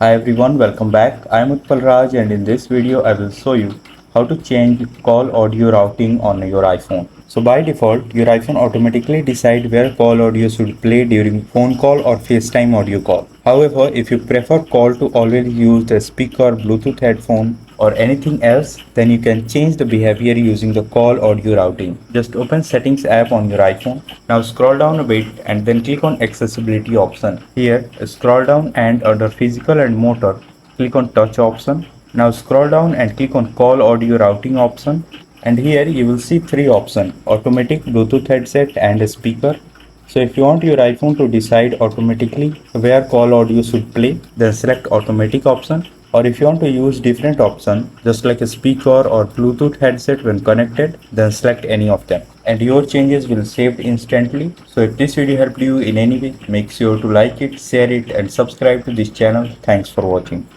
Hi everyone, welcome back. I am Utpal Raj and in this video I will show you how to change call audio routing on your iPhone. So by default, your iPhone automatically decide where call audio should play during phone call or FaceTime audio call. However, if you prefer call to always use the speaker, Bluetooth headphone or anything else, then you can change the behavior using the call audio routing. Just open settings app on your iPhone. Now scroll down a bit and then click on accessibility option. Here scroll down and under physical and motor, click on touch option. Now scroll down and click on call audio routing option. And here you will see three options: automatic, Bluetooth headset and a speaker. So if you want your iPhone to decide automatically where call audio should play, then select automatic option. Or if you want to use different option, just like a speaker or Bluetooth headset when connected, then select any of them. And your changes will saved instantly. So if this video helped you in any way, make sure to like it, share it and subscribe to this channel. Thanks for watching.